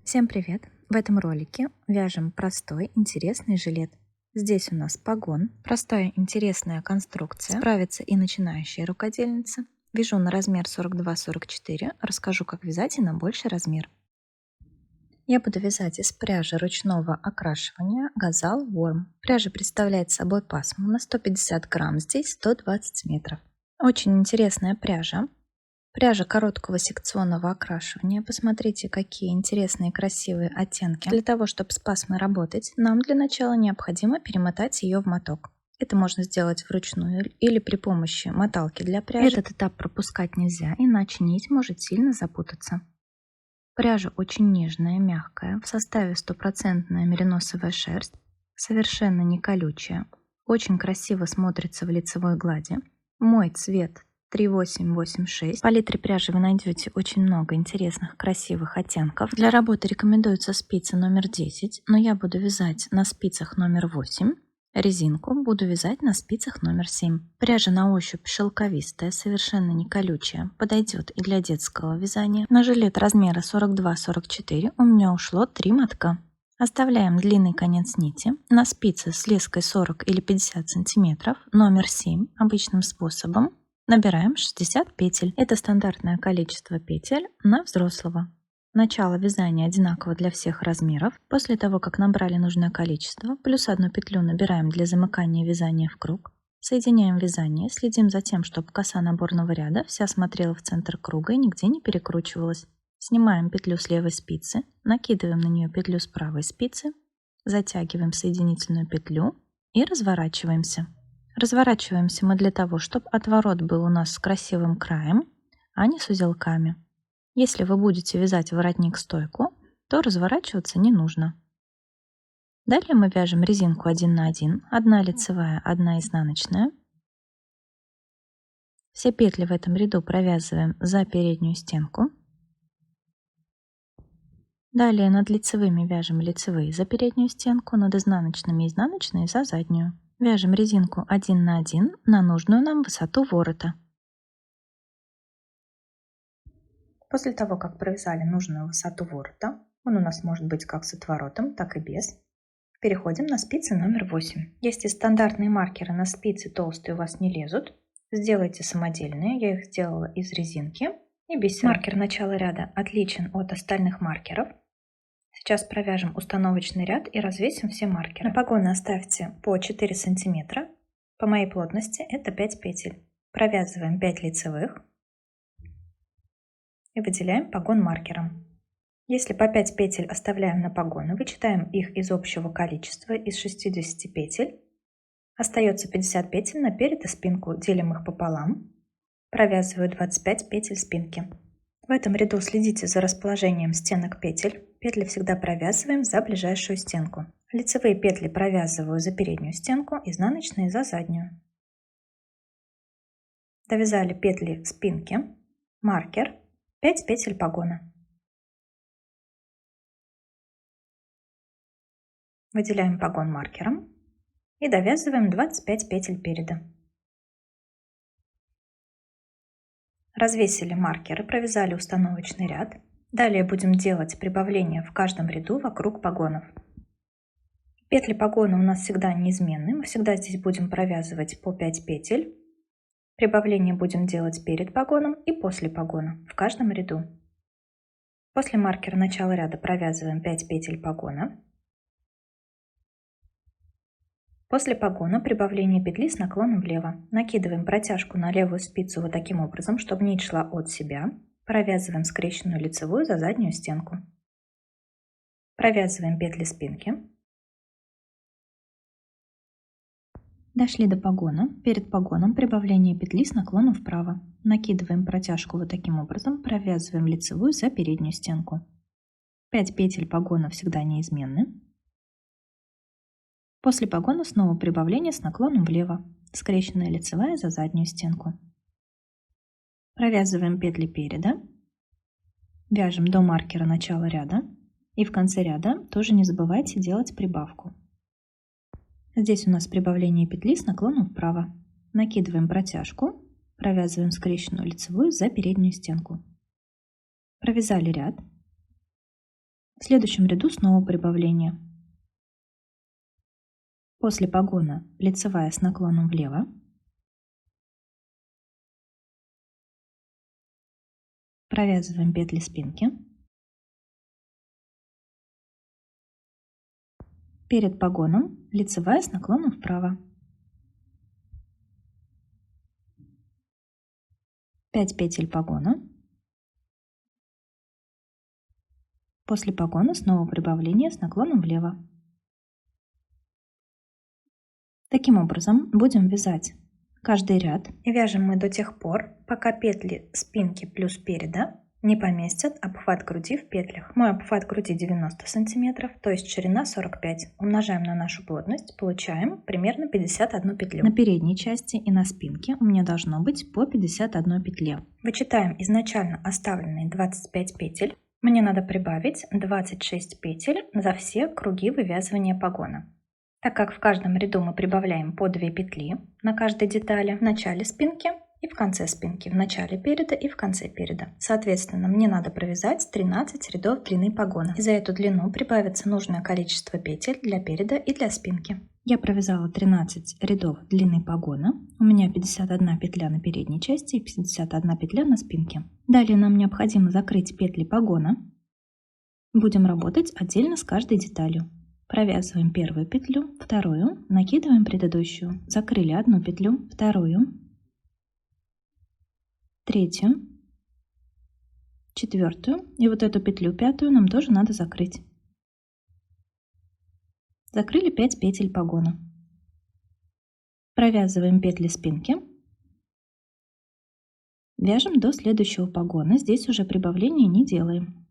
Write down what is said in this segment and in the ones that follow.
Всем привет! В этом ролике вяжем простой, интересный жилет. Здесь у нас погон, простая, интересная конструкция, справится и начинающая рукодельница. Вяжу на размер 42-44, расскажу, как вязать и на больший размер. Я буду вязать из пряжи ручного окрашивания Gazal Warm. Пряжа представляет собой пасму на 150 грамм, здесь 120 метров. Очень интересная пряжа. Пряжа короткого секционного окрашивания. Посмотрите, какие интересные и красивые оттенки. Для того, чтобы с пасмой работать, нам для начала необходимо перемотать ее в моток. Это можно сделать вручную или при помощи моталки для пряжи. Этот этап пропускать нельзя, иначе нить может сильно запутаться. Пряжа очень нежная, мягкая, в составе 100% мериносовая шерсть, совершенно не колючая, очень красиво смотрится в лицевой глади. Мой цвет 3886. В палитре пряжи вы найдете очень много интересных, красивых оттенков. Для работы рекомендуется спица номер 10, но я буду вязать на спицах номер 8. Резинку буду вязать на спицах номер 7. Пряжа на ощупь шелковистая, совершенно не колючая, подойдет и для детского вязания. На жилет размера 42-44 у меня ушло 3 мотка. Оставляем длинный конец нити на спице с леской 40 или 50 сантиметров, номер 7, обычным способом. Набираем 60 петель. Это стандартное количество петель на взрослого. Начало вязания одинаково для всех размеров. После того, как набрали нужное количество, плюс одну петлю набираем для замыкания вязания в круг. Соединяем вязание, следим за тем, чтобы коса наборного ряда вся смотрела в центр круга и нигде не перекручивалась. Снимаем петлю с левой спицы, накидываем на нее петлю с правой спицы, затягиваем соединительную петлю и разворачиваемся. Разворачиваемся мы для того, чтобы отворот был у нас с красивым краем, а не с узелками. Если вы будете вязать воротник-стойку, то разворачиваться не нужно. Далее мы вяжем резинку 1 на 1, одна лицевая, одна изнаночная. Все петли в этом ряду провязываем за переднюю стенку. Далее над лицевыми вяжем лицевые за переднюю стенку, над изнаночными изнаночные за заднюю. Вяжем резинку 1 на 1 на нужную нам высоту ворота. После того, как провязали нужную высоту ворота, он у нас может быть как с отворотом, так и без, переходим на спицы номер 8. Если стандартные маркеры на спицы толстые у вас не лезут, сделайте самодельные. Я их сделала из резинки и бисера. Маркер начала ряда отличен от остальных маркеров. Сейчас провяжем установочный ряд и развесим все маркеры. На погоны оставьте по 4 сантиметра. По моей плотности это 5 петель. Провязываем 5 лицевых и выделяем погон маркером. Если по 5 петель оставляем на погоны, вычитаем их из общего количества, из 60 петель. Остается 50 петель на перед и спинку, делим их пополам. Провязываю 25 петель спинки. В этом ряду следите за расположением стенок петель. Петли всегда провязываем за ближайшую стенку. Лицевые петли провязываю за переднюю стенку, изнаночные за заднюю. Довязали петли спинки, маркер, 5 петель погона. Выделяем погон маркером и довязываем 25 петель переда. Развесили маркеры, провязали установочный ряд. Далее будем делать прибавление в каждом ряду вокруг погонов. Петли погона у нас всегда неизменны, мы всегда здесь будем провязывать по 5 петель. Прибавление будем делать перед погоном и после погона в каждом ряду. После маркера начала ряда провязываем 5 петель погона. После погона прибавление петли с наклоном влево. Накидываем протяжку на левую спицу вот таким образом, чтобы нить шла от себя. Провязываем скрещенную лицевую за заднюю стенку. Провязываем петли спинки. Дошли до погона. Перед погоном прибавление петли с наклоном вправо. Накидываем протяжку вот таким образом, провязываем лицевую за переднюю стенку. 5 петель погона всегда неизменны. После погона снова прибавление с наклоном влево. Скрещенная лицевая за заднюю стенку. Провязываем петли переда. Вяжем до маркера начала ряда. И в конце ряда тоже не забывайте делать прибавку. Здесь у нас прибавление петли с наклоном вправо. Накидываем протяжку, провязываем скрещенную лицевую за переднюю стенку. Провязали ряд. В следующем ряду снова прибавление. После погона лицевая с наклоном влево. Провязываем петли спинки. Перед погоном лицевая с наклоном вправо. 5 петель погона. После погона снова прибавление с наклоном влево. Таким образом будем вязать каждый ряд. И вяжем мы до тех пор, пока петли спинки плюс переда не поместят обхват груди в петлях. Мой обхват груди 90 сантиметров, то есть ширина 45. Умножаем на нашу плотность, получаем примерно 51 петлю. На передней части и на спинке у меня должно быть по 51 петле. Вычитаем изначально оставленные 25 петель. Мне надо прибавить 26 петель за все круги вывязывания погона. Так как в каждом ряду мы прибавляем по 2 петли на каждой детали в начале спинки и в конце спинки, в начале переда и в конце переда. Соответственно, мне надо провязать 13 рядов длины погона. И за эту длину прибавится нужное количество петель для переда и для спинки. Я провязала 13 рядов длины погона. У меня 51 петля на передней части и 51 петля на спинке. Далее нам необходимо закрыть петли погона. Будем работать отдельно с каждой деталью. Провязываем первую петлю, вторую, накидываем предыдущую, закрыли одну петлю, вторую, третью, четвертую, и вот эту петлю пятую нам тоже надо закрыть. Закрыли 5 петель погона. Провязываем петли спинки. Вяжем до следующего погона, здесь уже прибавления не делаем.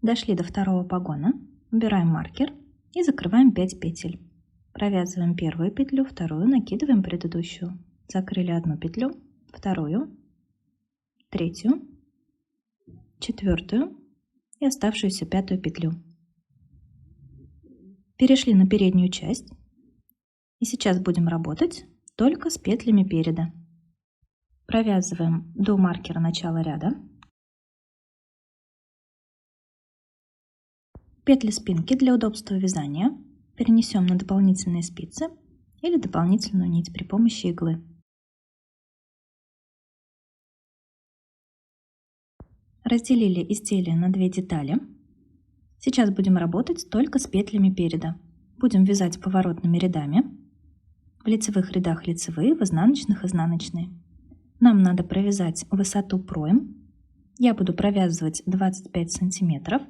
Дошли до второго погона, убираем маркер и закрываем 5 петель. Провязываем первую петлю, вторую, накидываем предыдущую. Закрыли одну петлю, вторую, третью, четвертую и оставшуюся пятую петлю. Перешли на переднюю часть. И сейчас будем работать только с петлями переда. Провязываем до маркера начала ряда. Петли спинки для удобства вязания перенесем на дополнительные спицы или дополнительную нить при помощи иглы. Разделили изделие на 2 детали. Сейчас будем работать только с петлями переда. Будем вязать поворотными рядами. В лицевых рядах лицевые, в изнаночных изнаночные. Нам надо провязать высоту пройм. Я буду провязывать 25 сантиметров.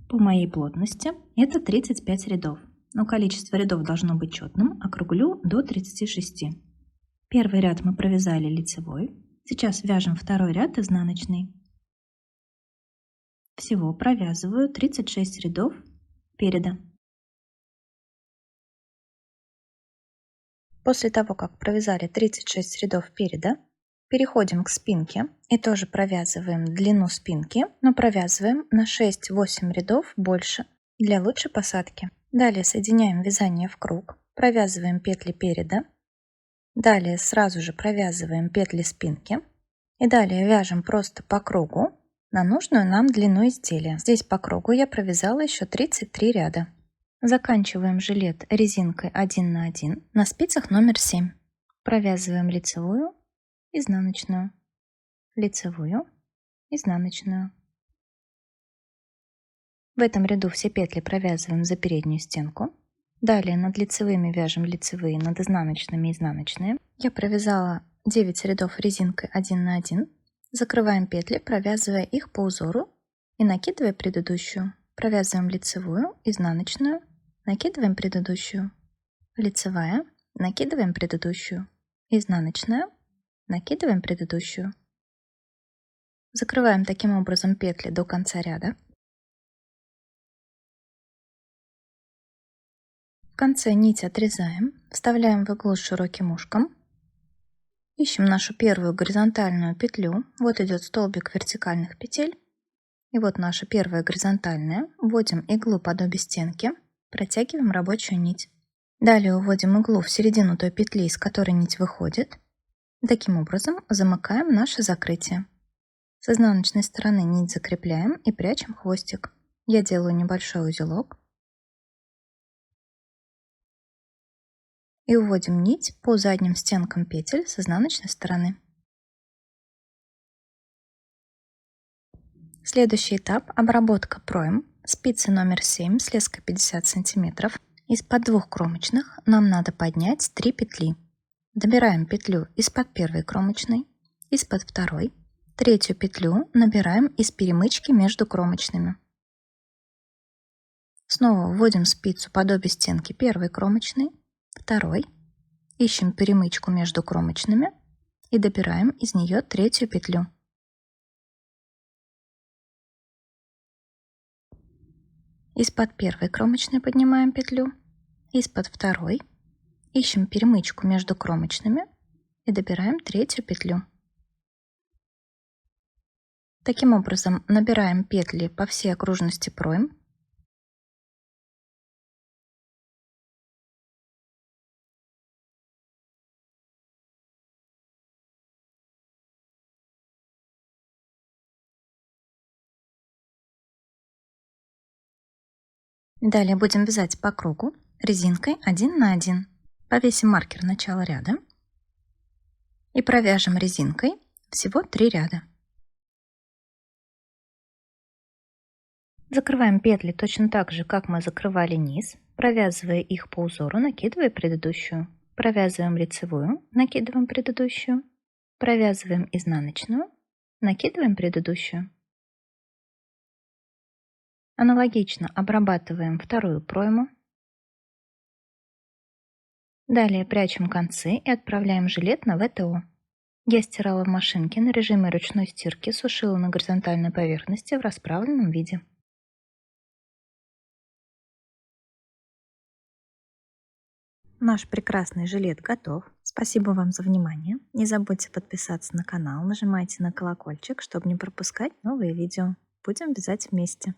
По моей плотности это 35 рядов, но количество рядов должно быть четным, округлю до 36. Первый ряд мы провязали лицевой, сейчас вяжем второй ряд изнаночный. Всего провязываю 36 рядов переда. После того, как провязали 36 рядов переда, переходим к спинке и тоже провязываем длину спинки, но провязываем на 6-8 рядов больше для лучшей посадки. Далее соединяем вязание в круг, провязываем петли переда, далее сразу же провязываем петли спинки и далее вяжем просто по кругу на нужную нам длину изделия. Здесь по кругу я провязала еще 33 ряда. Заканчиваем жилет резинкой 1 на 1 на спицах номер 7. Провязываем лицевую, изнаночную, лицевую, изнаночную. В этом ряду все петли провязываем за переднюю стенку. Далее над лицевыми вяжем лицевые, над изнаночными изнаночные. Я провязала 9 рядов резинкой 1 на 1. Закрываем петли, провязывая их по узору и накидывая предыдущую. Провязываем лицевую, изнаночную, накидываем предыдущую, лицевая, накидываем предыдущую, изнаночная, накидываем предыдущую. Закрываем таким образом петли до конца ряда. В конце нить отрезаем, вставляем в иглу с широким ушком. Ищем нашу первую горизонтальную петлю. Вот идет столбик вертикальных петель. И вот наша первая горизонтальная. Вводим иглу под обе стенки, протягиваем рабочую нить. Далее уводим иглу в середину той петли, из которой нить выходит. Таким образом замыкаем наше закрытие. С изнаночной стороны нить закрепляем и прячем хвостик. Я делаю небольшой узелок и уводим нить по задним стенкам петель с изнаночной стороны. Следующий этап – обработка пройм. Спицы номер 7 с леской 50 см. Из-под двух кромочных нам надо поднять 3 петли. Добираем петлю из-под первой кромочной, из-под второй. Третью петлю набираем из перемычки между кромочными. Снова вводим спицу под обе стенки первой кромочной, второй. Ищем перемычку между кромочными и добираем из нее третью петлю. Из-под первой кромочной поднимаем петлю, из-под второй. Ищем перемычку между кромочными и добираем третью петлю. Таким образом набираем петли по всей окружности пройм. Далее будем вязать по кругу резинкой 1 на 1. Повесим маркер начала ряда и провяжем резинкой всего 3 ряда. Закрываем петли точно так же, как мы закрывали низ, провязывая их по узору, накидывая предыдущую. Провязываем лицевую, накидываем предыдущую. Провязываем изнаночную, накидываем предыдущую. Аналогично обрабатываем вторую пройму. Далее прячем концы и отправляем жилет на ВТО. Я стирала в машинке на режиме ручной стирки, сушила на горизонтальной поверхности в расправленном виде. Наш прекрасный жилет готов. Спасибо вам за внимание. Не забудьте подписаться на канал, нажимайте на колокольчик, чтобы не пропускать новые видео. Будем вязать вместе.